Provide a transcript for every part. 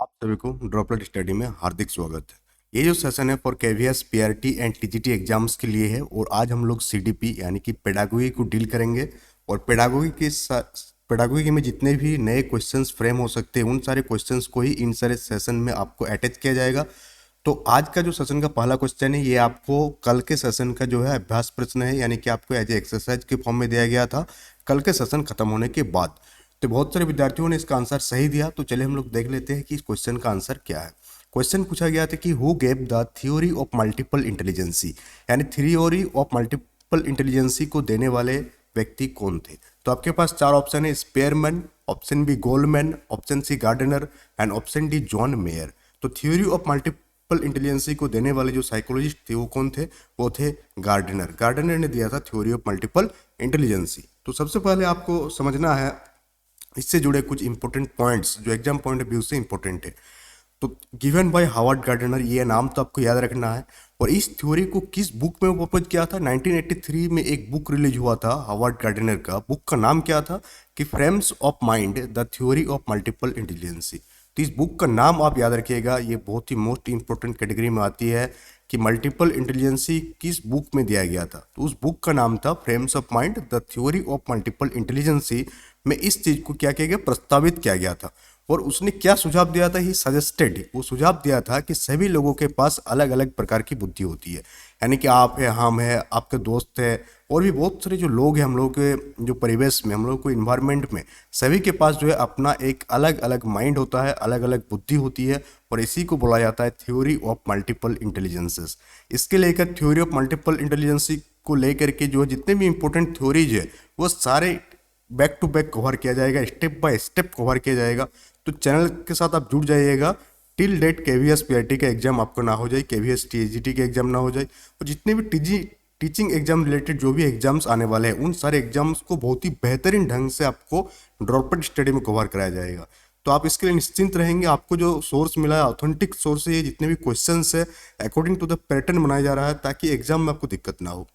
आप सभी को ड्रॉपलेट स्टडी में हार्दिक स्वागत है। ये जो सेशन है for KVS PRT and TGT exams के लिए है और आज हम लोग सीडीपी यानी कि पेडागोगी को डील करेंगे और पेडागोगी में जितने भी नए क्वेश्चंस फ्रेम हो सकते हैं उन सारे क्वेश्चंस को ही इन सारे सेशन में आपको अटैच किया जाएगा। तो आज का जो सेशन का पहला क्वेश्चन है ये आपको कल के सेशन का जो है अभ्यास प्रश्न है, यानी कि आपको एज ए एक्सरसाइज के फॉर्म में दिया गया था कल के सेशन खत्म होने के बाद। तो बहुत सारे विद्यार्थियों ने इसका आंसर सही दिया, तो चलिए हम लोग देख लेते हैं कि इस क्वेश्चन का आंसर क्या है। क्वेश्चन पूछा गया था कि who gave the theory of multiple intelligences, यानी थ्योरी ऑफ मल्टीपल इंटेलिजेंसी को देने वाले व्यक्ति कौन थे। तो आपके पास चार ऑप्शन है, Spearman, option b Goldman, option c Gardner and option d John Mayer. तो थ्योरी ऑफ मल्टीपल इंटेलिजेंसी को देने वाले जो साइकोलॉजिस्ट थे वो कौन थे, वो थे गार्डनर। गार्डनर ने दिया था थ्योरी ऑफ मल्टीपल इंटेलिजेंसी। तो सबसे पहले आपको समझना है इससे जुड़े कुछ इंपॉर्टेंट पॉइंट्स जो एग्जाम पॉइंट ऑफ व्यू से इंपॉर्टेंट है। तो गिवन बाय हार्वर्ड गार्डनर, ये नाम तो आपको याद रखना है। और इस थ्योरी को किस बुक में प्रपोज किया था, 1983 में एक बुक रिलीज हुआ था हार्वर्ड गार्डनर का। बुक का नाम क्या था कि frames of mind the theory of multiple intelligences. तो इस बुक का नाम आप याद रखिएगा, ये बहुत ही मोस्ट इंपॉर्टेंट कैटेगरी में आती है कि मल्टीपल इंटेलिजेंसी किस बुक में दिया गया था। तो उस बुक का नाम था frames of mind the theory of multiple intelligences. में इस चीज को क्या किया गया, प्रस्तावित किया गया था। और उसने क्या सुझाव दिया था, ही सजेस्टेड, वो सुझाव दिया था कि सभी लोगों के पास अलग अलग प्रकार की बुद्धि होती है, यानी कि आप है, हम है, आपके दोस्त है, और भी बहुत सारे जो लोग हैं हम लोग के जो परिवेश में, हम लोग को इन्वायरमेंट में, सभी के पास जो है अपना एक अलग अलग माइंड होता है, अलग अलग बुद्धि होती है। और इसी को बोला जाता है थ्योरी ऑफ मल्टीपल इंटेलिजेंसेस। इसके लेकर थ्योरी ऑफ मल्टीपल इंटेलिजेंसी को लेकर के जो जितने भी इंपॉर्टेंट थ्योरीज है वो सारे बैक टू बैक कवर किया जाएगा, स्टेप बाय स्टेप कवर किया जाएगा। तो चैनल के साथ आप जुड़ जाइएगा टिल डेट केवीएस पीआरटी का एग्जाम आपको ना हो जाए, केवीएस टीजीटी के एग्जाम ना हो जाए, और जितने भी टीचिंग एग्जाम रिलेटेड जो भी एग्जाम्स आने वाले हैं उन सारे एग्जाम्स को बहुत ही बेहतरीन ढंग से आपको ड्रॉपलेट स्टडी में कवर कराया जाएगा। तो आप इसके लिए निश्चिंत रहेंगे। आपको जो सोर्स मिला है ऑथेंटिक सोर्स है, जितने भी क्वेश्चन है अकॉर्डिंग टू द पैटर्न बनाया जा रहा है ताकि एग्जाम में आपको दिक्कत ना हो।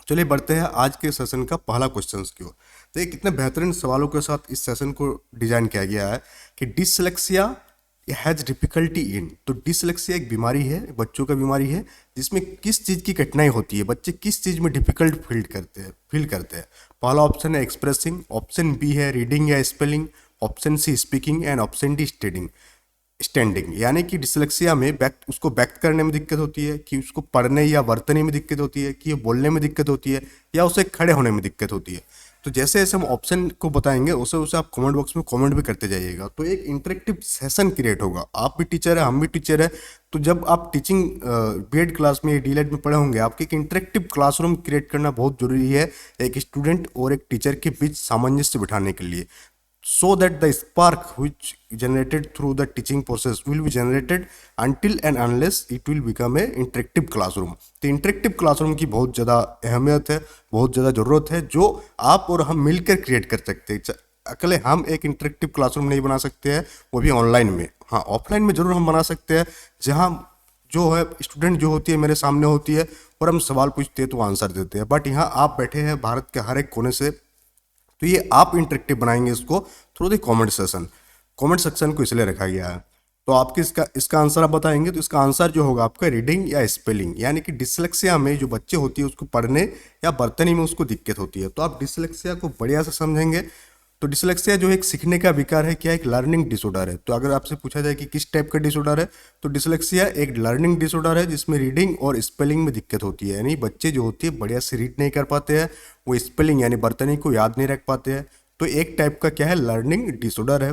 चलिए बढ़ते हैं आज के सेशन का पहला क्वेश्चन की ओर। तो ये कितने बेहतरीन सवालों के साथ इस सेशन को डिजाइन किया गया है कि डिसलेक्सिया हैज डिफिकल्टी इन। तो डिसलेक्सिया एक बीमारी है, बच्चों का बीमारी है, जिसमें किस चीज़ की कठिनाई होती है, बच्चे किस चीज़ में डिफिकल्ट फील करते हैं। पहला ऑप्शन है एक्सप्रेसिंग, ऑप्शन बी है रीडिंग या spelling, option c speaking and option d standing. यानी कि डिसलेक्सिया में उसको व्यक्त करने में दिक्कत होती है, कि उसको पढ़ने या वर्तने में दिक्कत होती है, कि बोलने में दिक्कत होती है, या उसे खड़े होने में दिक्कत होती है। तो जैसे जैसे हम ऑप्शन को बताएंगे उसे उसे आप कमेंट बॉक्स में कमेंट भी करते जाइएगा। तो एक इंटरेक्टिव सेशन क्रिएट होगा। आप भी टीचर है, हम भी टीचर है, तो जब आप टीचिंग बीएड क्लास में या डीएलएड में पढ़े होंगे, आपके एक इंटरेक्टिव क्लासरूम क्रिएट करना बहुत जरूरी है एक स्टूडेंट और एक टीचर के बीच सामंजस्य बिठाने के लिए। So that the spark which generated through the teaching process will be generated until and unless it will become a interactive classroom। तो इंटरेक्टिव क्लासरूम की बहुत ज़्यादा अहमियत है, बहुत ज़्यादा ज़रूरत है, जो आप और हम मिलकर क्रिएट कर सकते हैं। अकेले हम एक इंटरेक्टिव क्लासरूम नहीं बना सकते हैं, वो भी ऑनलाइन में। हाँ, ऑफलाइन में ज़रूर हम बना सकते हैं, जहाँ जो है स्टूडेंट जो होती है मेरे सामने होती है और हम सवाल पूछते हैं तो आंसर देते हैं। बट यहाँ आप बैठे हैं भारत के हर एक कोने से, तो ये आप इंटरेक्टिव बनाएंगे इसको through the comment session. Comment section को इसलिए रखा गया है। तो आपके इसका आंसर आप बताएंगे, तो इसका आंसर जो होगा आपका रीडिंग या स्पेलिंग। यानी कि डिसलेक्सिया में जो बच्चे होती है उसको पढ़ने या बर्तनी में उसको दिक्कत होती है, तो आप डिसलेक्सिया को बढ़िया से समझेंगे। तो डिसलेक्सिया जो एक सीखने का विकार है, क्या एक लर्निंग डिसऑर्डर है। तो अगर आपसे पूछा जाए कि किस टाइप का डिसऑर्डर है, तो डिसलेक्सिया एक लर्निंग डिसऑर्डर है जिसमें रीडिंग और स्पेलिंग में दिक्कत होती है। यानी बच्चे जो होती है बढ़िया से रीड नहीं कर पाते हैं, वो स्पेलिंग यानी बर्तनी को याद नहीं रख पाते हैं। तो एक टाइप का क्या है, लर्निंग डिसऑर्डर है।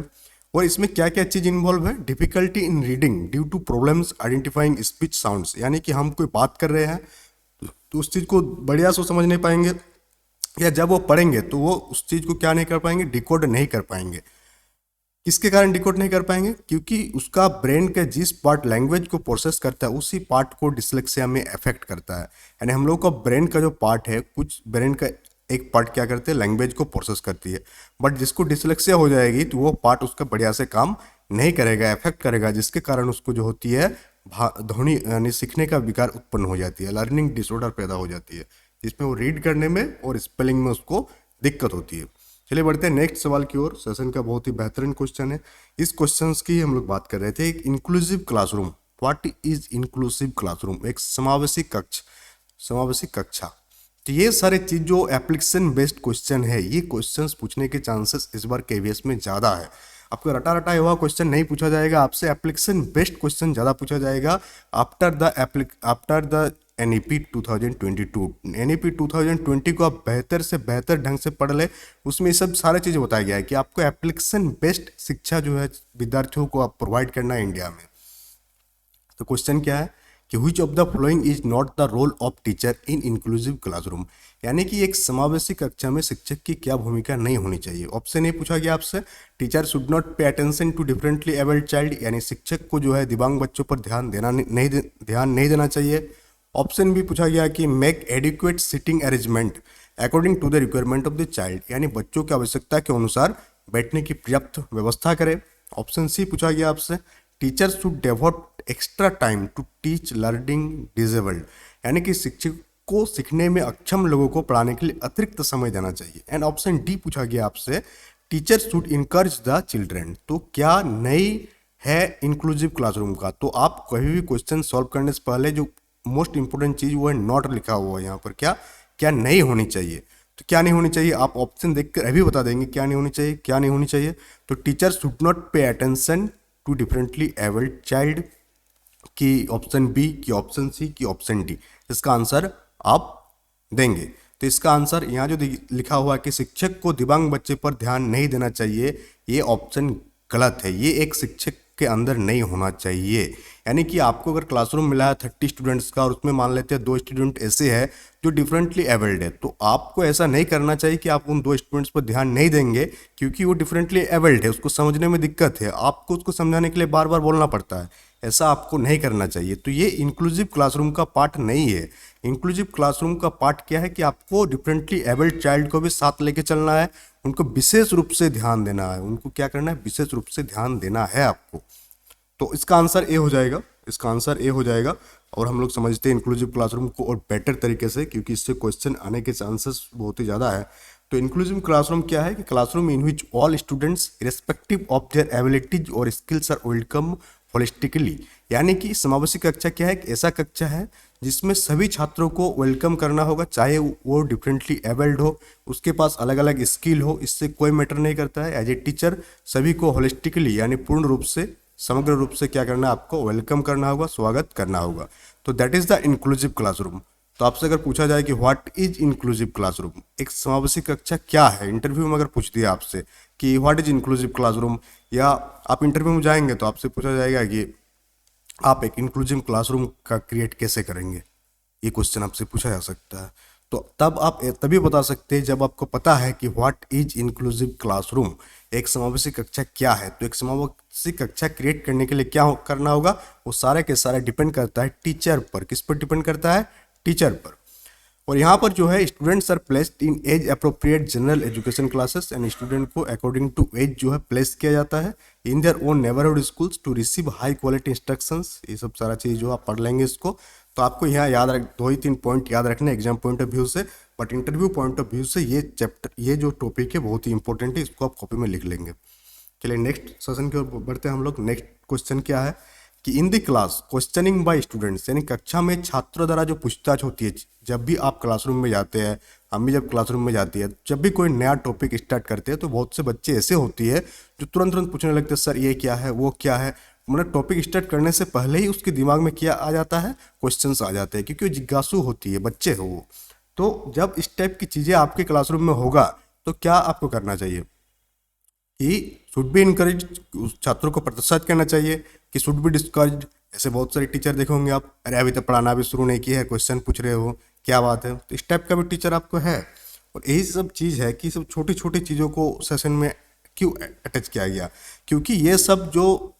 और इसमें क्या क्या चीज़ इन्वॉल्व है, difficulty in reading due to problems identifying speech sounds. यानी कि हम कोई बात कर रहे हैं तो उस चीज़ को बढ़िया से समझ नहीं पाएंगे, या जब वो पढ़ेंगे तो वो उस चीज़ को क्या नहीं कर पाएंगे, डिकोड नहीं कर पाएंगे। किसके कारण डिकोड नहीं कर पाएंगे, क्योंकि उसका ब्रेन का जिस पार्ट लैंग्वेज को प्रोसेस करता है उसी पार्ट को डिसलेक्सिया में अफेक्ट करता है। यानी हम लोग का ब्रेन का जो पार्ट है, कुछ ब्रेन का एक पार्ट क्या करते हैं, लैंग्वेज को प्रोसेस करती है। बट जिसको डिसलेक्सिया हो जाएगी तो वो पार्ट उसका बढ़िया से काम नहीं करेगा, अफेक्ट करेगा, जिसके कारण उसको जो होती है ध्वनि यानी सीखने का विकार उत्पन्न हो जाती है, लर्निंग डिसऑर्डर पैदा हो जाती है, जिसमें वो रीड करने में और स्पेलिंग में उसको दिक्कत होती है। चलिए बढ़ते हैं नेक्स्ट सवाल की ओर। सेशन का बहुत ही बेहतरीन क्वेश्चन है। इस क्वेश्चन की हम लोग बात कर रहे थे, एक inclusive classroom. What is inclusive classroom? एक समावेशी कक्ष, समावेशी कक्षा। तो ये सारे चीज जो एप्लीकेशन बेस्ड क्वेश्चन है, ये क्वेश्चंस पूछने के चांसेस इस बार केवीएस में ज़्यादा है। आपको रटा रटा हुआ क्वेश्चन नहीं पूछा जाएगा, आपसे एप्लीकेशन बेस्ड क्वेश्चन ज़्यादा पूछा जाएगा आफ्टर द एनईपी 2022। एनईपी 2020 को आप बेहतर से बेहतर ढंग से पढ़ ले, उसमें सब सारी चीज़ें बताया गया है कि आपको एप्लीकेशन बेस्ड शिक्षा जो है विद्यार्थियों को आप प्रोवाइड करना है इंडिया में। तो क्वेश्चन क्या है कि which of the following is not the role of teacher in inclusive classroom? यानी कि एक समावेशी कक्षा में शिक्षक की क्या भूमिका नहीं होनी चाहिए। ऑप्शन ए पूछा गया आपसे, teacher should not pay attention to differently abled child, यानी शिक्षक को जो है दिव्यांग बच्चों पर ध्यान नहीं देना चाहिए। ऑप्शन बी पूछा गया कि make adequate sitting arrangement according to the requirement of the child, यानी बच्चों की आवश्यकता के अनुसार बैठने की पर्याप्त व्यवस्था करें। ऑप्शन सी पूछा गया आपसे, teacher should devote extra time to teach learning disabled, यानी कि शिक्षक को सीखने में अक्षम लोगों को पढ़ाने के लिए अतिरिक्त समय देना चाहिए। एंड ऑप्शन डी पूछा गया आपसे, teacher should encourage the children. तो क्या नई है इंक्लूसिव क्लासरूम का? तो आप कभी भी क्वेश्चन सॉल्व करने से पहले जो मोस्ट इंपोर्टेंट चीज वो है नॉट लिखा हुआ है यहाँ पर, क्या क्या नहीं होनी चाहिए। तो क्या नहीं होनी चाहिए आप ऑप्शन देखकर अभी बता देंगे क्या नहीं होनी चाहिए, क्या नहीं होनी चाहिए। तो teacher should not pay attention to differently abled child, की ऑप्शन बी, की ऑप्शन सी, की ऑप्शन डी। इसका आंसर आप देंगे। तो इसका आंसर यहाँ जो लिखा हुआ है कि शिक्षक को दिव्यांग बच्चे पर ध्यान नहीं देना चाहिए, ये ऑप्शन गलत है। ये एक शिक्षक के अंदर नहीं होना चाहिए। यानी कि आपको अगर क्लासरूम मिला है 30 स्टूडेंट्स का और उसमें मान लेते हैं 2 स्टूडेंट ऐसे हैं जो डिफरेंटली एबल्ड है, तो आपको ऐसा नहीं करना चाहिए कि आप उन 2 स्टूडेंट्स पर ध्यान नहीं देंगे क्योंकि वो डिफरेंटली एबल्ड है, उसको समझने में दिक्कत है, आपको उसको समझाने के लिए बार बार बोलना पड़ता है। ऐसा आपको नहीं करना चाहिए। तो ये इंक्लूसिव क्लासरूम का पार्ट नहीं है। इंक्लूसिव क्लासरूम का पार्ट क्या है कि आपको डिफरेंटली एबल्ड चाइल्ड को भी साथ लेके चलना है, उनको विशेष रूप से ध्यान देना है। उनको क्या करना है? विशेष रूप से ध्यान देना है आपको। तो इसका आंसर ए हो जाएगा, इसका आंसर ए हो जाएगा। और हम लोग समझते हैं इंक्लूसिव क्लासरूम को और बेटर तरीके से, क्योंकि इससे क्वेश्चन आने के चांसेस बहुत ही ज़्यादा है। तो इंक्लूसिव क्लासरूम क्या है कि classroom in which all students respective of their abilities और स्किल्स आर वेलकम होलिस्टिकली, यानी कि समावेशी कक्षा क्या है? एक ऐसा कक्षा है जिसमें सभी छात्रों को वेलकम करना होगा, चाहे वो डिफरेंटली एबल्ड हो, उसके पास अलग अलग स्किल हो, इससे कोई मैटर नहीं करता है। एज ए टीचर सभी को होलिस्टिकली यानी पूर्ण रूप से, समग्र रूप से क्या करना है? आपको वेलकम करना होगा, स्वागत करना होगा। तो that is the inclusive classroom. तो आपसे अगर पूछा जाए कि व्हाट इज इंक्लूसिव क्लासरूम, एक समावेशी कक्षा क्या है, इंटरव्यू में अगर पूछ दिया आपसे कि व्हाट इज इंक्लूसिव क्लासरूम, या आप इंटरव्यू में जाएंगे तो आपसे पूछा जाएगा कि आप एक इंक्लूसिव क्लासरूम का क्रिएट कैसे करेंगे, ये क्वेश्चन आपसे पूछा जा सकता है। तो तब आप तभी बता सकते हैं जब आपको पता है कि व्हाट इज इंक्लूसिव क्लासरूम, एक समावेशी कक्षा क्या है। तो एक समावेशी कक्षा क्रिएट करने के लिए क्या करना होगा? वो सारे के सारे डिपेंड करता है टीचर पर। किस पर डिपेंड करता है? टीचर पर। और यहाँ पर जो है students are placed in age appropriate general education classes, and student को अकॉर्डिंग टू एज जो है प्लेस किया जाता है in their own neighbourhood schools to receive high quality instructions. ये सब सारा चीज़ जो आप पढ़ लेंगे इसको। तो आपको यहाँ याद रख 2 ही 3 पॉइंट याद रखने एग्जाम पॉइंट ऑफ व्यू से, but interview point of view से ये चैप्टर, ये जो टॉपिक है बहुत ही इंपॉर्टेंट है, इसको आप कॉपी में लिख लेंगे। चलिए नेक्स्ट सेशन की ओर बढ़ते हैं हम लोग। नेक्स्ट क्वेश्चन क्या है कि in the class questioning by students, यानी कक्षा में छात्रों द्वारा जो पूछताछ होती है, जब भी आप क्लासरूम में जाते हैं, हम भी जब क्लासरूम में जाती है, जब भी कोई नया टॉपिक स्टार्ट करते हैं तो बहुत से बच्चे ऐसे होती है जो तुरंत तुरंत पूछने लगते हैं सर ये क्या है, वो क्या है। मतलब टॉपिक स्टार्ट करने से पहले ही उसके दिमाग में क्या आ जाता है? क्वेश्चंस आ जाते हैं, क्योंकि वो जिज्ञासु होती है, बच्चे हो वो। तो जब इस टाइप की चीज़ें आपके क्लासरूम में होगा तो क्या आपको करना चाहिए कि शुड बी इनकरेज, छात्रों को प्रोत्साहित करना चाहिए कि शुड बी डिस्करेज। ऐसे बहुत सारे टीचर देखोगे आप, अरे अभी तक पढ़ाना भी शुरू नहीं किया है, क्वेश्चन पूछ रहे हो, क्या बात है। तो इस टाइप का भी टीचर आपको है। और यही सब चीज़ है कि सब छोटी छोटी चीज़ों को सेशन में क्यों अटैच किया गया, क्योंकि ये सब जो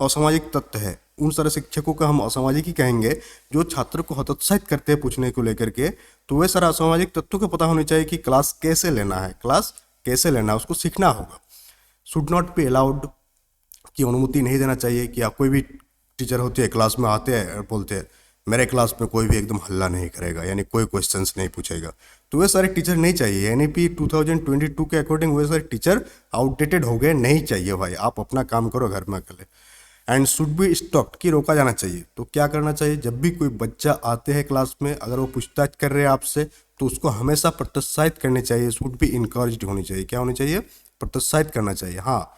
असामाजिक तत्व है, उन सारे शिक्षकों को हम असामाजिक ही कहेंगे जो छात्र को हतोत्साहित करते हैं पूछने को लेकर के। तो वे सारा असामाजिक तत्वों को पता होनी चाहिए कि क्लास कैसे लेना है, क्लास कैसे लेना है, उसको सीखना होगा। शुड नॉट बी अलाउड, की अनुमति नहीं देना चाहिए कि आप कोई भी टीचर होते हैं क्लास में आते हैं और बोलते हैं मेरे क्लास में कोई भी एकदम हल्ला नहीं करेगा, यानी कोई क्वेश्चंस नहीं पूछेगा। तो वे सारे टीचर नहीं चाहिए। एनईपी 2022 के अकॉर्डिंग वे सारे टीचर आउटडेटेड हो गए, नहीं चाहिए भाई। आप अपना काम करो घर में अकेले। एंड शुड बी स्टॉप्ड, कि रोका जाना चाहिए। तो क्या करना चाहिए, जब भी कोई बच्चा आते हैं क्लास में, अगर वो पूछताछ कर रहे हैं आपसे, तो उसको हमेशा प्रोत्साहित करनी चाहिए। शुड बी इनकरेज्ड होनी चाहिए। क्या होनी चाहिए, प्रोत्साहित करना चाहिए। हाँ,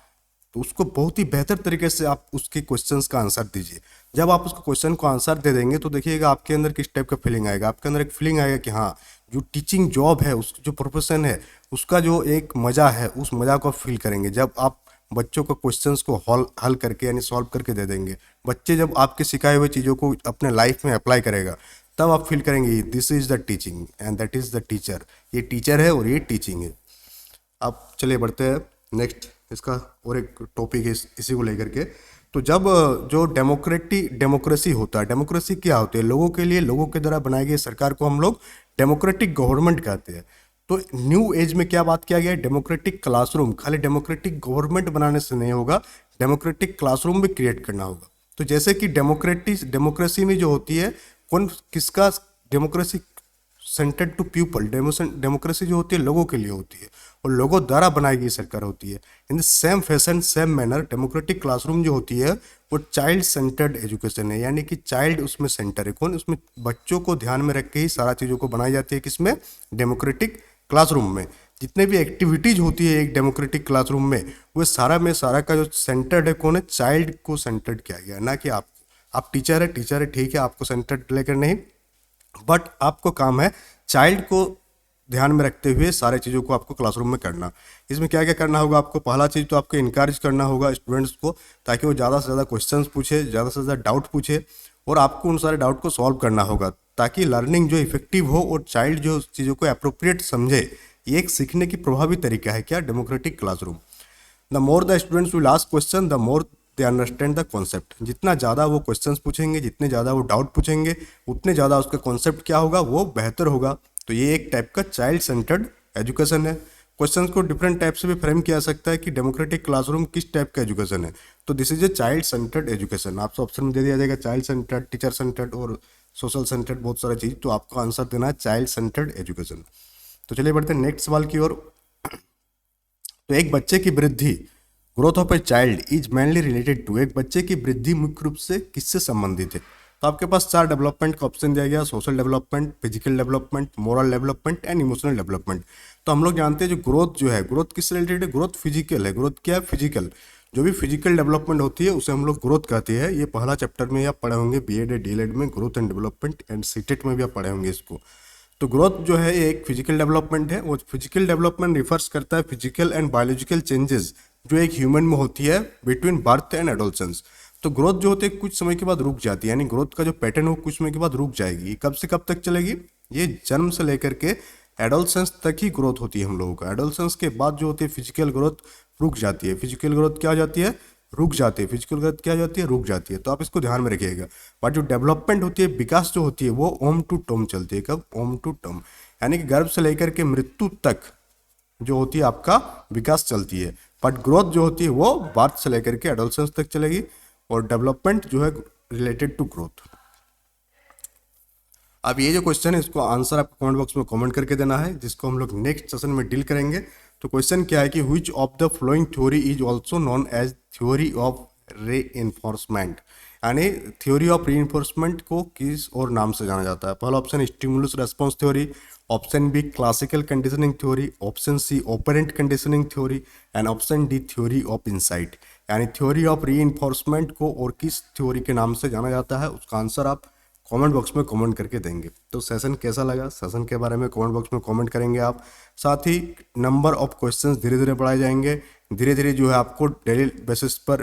तो उसको बहुत ही बेहतर तरीके से आप उसके क्वेश्चंस का आंसर दीजिए। जब आप उसको क्वेश्चन को आंसर दे देंगे तो देखिएगा आपके अंदर किस टाइप का फीलिंग आएगा। आपके अंदर एक फीलिंग आएगा कि हाँ, जो टीचिंग जॉब है, उस जो प्रोफेशन है, उसका जो एक मज़ा है, उस मज़ा को फील करेंगे जब आप बच्चों को क्वेश्चंस को हल करके यानी सॉल्व करके दे देंगे। बच्चे जब आपके सिखाए हुए चीज़ों को अपने लाइफ में अप्लाई करेगा, तब आप फील करेंगे this is the teaching and that is the teacher. ये टीचर है और ये टीचिंग है। अब चलिए बढ़ते हैं नेक्स्ट, इसका और एक टॉपिक है इसी को लेकर के। तो जब जो डेमोक्रेसी होता है, डेमोक्रेसी क्या होती है, लोगों के लिए, लोगों के द्वारा बनाई गई सरकार को हम लोग डेमोक्रेटिक गवर्नमेंट कहते हैं। तो न्यू एज में क्या बात किया गया है, डेमोक्रेटिक क्लासरूम। खाली डेमोक्रेटिक गवर्नमेंट बनाने से नहीं होगा, डेमोक्रेटिक क्लासरूम भी क्रिएट करना होगा। तो जैसे कि डेमोक्रेसी में जो होती है, कौन किसका, democracy centred to people, democracy जो होती है लोगों के लिए होती है और लोगों द्वारा बनाई गई सरकार होती है। In the same fashion, same manner, democratic classroom जो होती है वो चाइल्ड सेंटर्ड एजुकेशन है। यानी कि चाइल्ड उसमें सेंटर है। कौन, उसमें बच्चों को ध्यान में रख के ही सारा चीज़ों को बनाई जाती है। किसमें, डेमोक्रेटिक क्लासरूम में। जितने भी एक्टिविटीज होती है एक डेमोक्रेटिक क्लासरूम में, वो सारा में सारा का जो सेंटर्ड है कौन है, चाइल्ड को सेंटर्ड किया गया, ना कि आप टीचर है ठीक है, आपको सेंटर्ड लेकर नहीं, बट आपको काम है चाइल्ड को ध्यान में रखते हुए सारे चीज़ों को आपको क्लासरूम में करना। इसमें क्या क्या करना होगा आपको, पहला चीज़ तो आपको इनकरेज करना होगा स्टूडेंट्स को, ताकि वो ज़्यादा से ज़्यादा क्वेश्चंस पूछे, ज़्यादा से ज़्यादा डाउट पूछे, और आपको उन सारे डाउट को सॉल्व करना होगा, ताकि लर्निंग जो इफेक्टिव हो और चाइल्ड जो चीज़ों को अप्रोप्रिएट समझे। ये एक सीखने की प्रभावी तरीका है क्या, democratic classroom. The more the students will ask question, the more they understand the concept. जितना ज़्यादा वो क्वेश्चंस पूछेंगे, जितने ज़्यादा वो डाउट पूछेंगे, उतने ज़्यादा उसका कॉन्सेप्ट क्या होगा, वो बेहतर होगा। तो ये एक टाइप का चाइल्ड सेंटर्ड एजुकेशन है। क्वेश्चंस को डिफरेंट टाइप से भी फ्रेम किया सकता है कि डेमोक्रेटिक क्लासरूम किस टाइप का एजुकेशन है। तो this is a child centred education. आपसे ऑप्शन में दे दिया जाएगा चाइल्ड सेंटर्ड, टीचर सेंटर्ड और सोशल सेंटर्ड, बहुत सारा चीज़। तो आपको आंसर देना है चाइल्ड सेंटर्ड एजुकेशन। तो चलिए बढ़ते हैं नेक्स्ट सवाल की ओर। तो एक बच्चे की वृद्धि, growth of a child is mainly related to, एक बच्चे की वृद्धि मुख्य रूप से किससे संबंधित है। तो आपके पास 4 डेवलपमेंट का ऑप्शन दिया गया, social development, physical development, moral development and emotional development. तो हम लोग जानते हैं जो ग्रोथ जो है, ग्रोथ किससे रिलेटेड है, ग्रोथ फिजिकल है। ग्रोथ क्या है, फिजिकल। जो भी फिजिकल डेवलपमेंट होती है उसे हम लोग ग्रोथ कहते हैं। ये पहला चैप्टर में आप पढ़े होंगे बीएड या डीएलएड में, growth and development, and CTET में भी आप पढ़े होंगे इसको। तो ग्रोथ जो है एक फिजिकल डेवलपमेंट है। वो फिजिकल डेवलपमेंट रिफर्स करता है फिजिकल एंड बायोलॉजिकल चेंजेस जो एक ह्यूमन में होती है बिटवीन बर्थ एंड एडोलसेंस। तो ग्रोथ जो होती है कुछ समय के बाद रुक जाती है, यानी ग्रोथ का जो पैटर्न हो कुछ समय के बाद रुक जाएगी। कब से कब तक चलेगी, ये जन्म से लेकर के एडोलसेंस तक ही ग्रोथ होती है हम लोगों का। एडोलसेंस के बाद जो होती है फिजिकल ग्रोथ रुक जाती है। फिजिकल ग्रोथ क्या हो जाती है, रुक जाती है। फिजिकल ग्रोथ क्या हो जाती है, रुक जाती है। तो आप इसको ध्यान में रखिएगा। बट जो डेवलपमेंट होती है, विकास जो होती है, वो ओम टू टर्म चलती है। कब, ओम टू टर्म, यानी कि गर्भ से लेकर के मृत्यु तक जो होती है आपका विकास चलती है। बट ग्रोथ जो होती है वो बर्थ से लेकर के एडोलसेंस तक चलेगी, और डेवलपमेंट जो है रिलेटेड टू ग्रोथ। अब ये जो क्वेश्चन है इसको आंसर आपको कमेंट बॉक्स में कमेंट करके देना है, जिसको हम लोग नेक्स्ट सेशन में डील करेंगे। तो क्वेश्चन क्या है कि which of the following theory is also known as theory of reinforcement, यानी थ्योरी ऑफ रीइंफोर्समेंट को किस और नाम से जाना जाता है। पहला option stimulus response theory, option B classical conditioning theory, option C operant conditioning theory, and option D theory of insight. यानी थ्योरी ऑफ रीइंफोर्समेंट को और किस थ्योरी के नाम से जाना जाता है, उसका आंसर आप कमेंट बॉक्स में कमेंट करके देंगे। तो सेशन कैसा लगा, सेशन के बारे में कमेंट बॉक्स में कमेंट करेंगे आप। साथ ही नंबर ऑफ क्वेश्चंस धीरे धीरे बढ़ाए जाएंगे। धीरे धीरे जो है आपको डेली बेसिस पर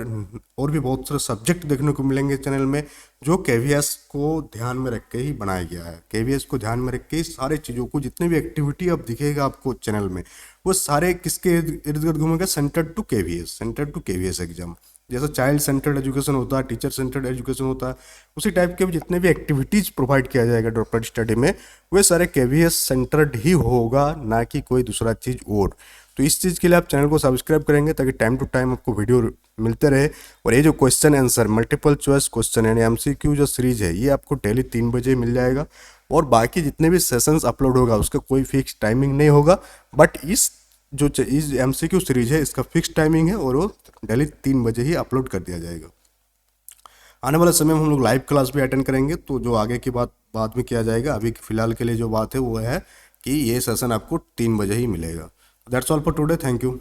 और भी बहुत सारे सब्जेक्ट देखने को मिलेंगे चैनल में, जो केवीएस को ध्यान में रख के ही बनाया गया है। केवीएस को ध्यान में रख के सारे चीज़ों को, जितने भी एक्टिविटी अब दिखेगा आपको चैनल में, वो सारे किसके इर्द गिर्द घूमेगा, centre to KVS, centre to KVS exam. जैसा चाइल्ड सेंटर्ड एजुकेशन होता है, टीचर सेंटर्ड एजुकेशन होता है, उसी टाइप के भी जितने भी एक्टिविटीज़ प्रोवाइड किया जाएगा ड्रॉपलेट स्टडी में, वे सारे केवीएस सेंटर्ड ही होगा, ना कि कोई दूसरा चीज़ और। तो इस चीज़ के लिए आप चैनल को सब्सक्राइब करेंगे ताकि टाइम टू टाइम आपको वीडियो मिलते रहे। और ये जो question answer multiple choice question यानी एमसीक्यू जो सीरीज है, ये आपको डेली 3 बजे मिल जाएगा। और बाकी जितने भी सेशंस अपलोड होगा उसका कोई फिक्स टाइमिंग नहीं होगा, बट इस MCQ सीरीज है इसका फिक्स टाइमिंग है और वो डेली 3 बजे ही अपलोड कर दिया जाएगा। आने वाले समय में हम लोग लाइव क्लास भी अटेंड करेंगे, तो जो आगे की बात बाद में किया जाएगा। अभी फिलहाल के लिए जो बात है वो है कि ये सेशन आपको 3 बजे ही मिलेगा। That's all for today, thank you.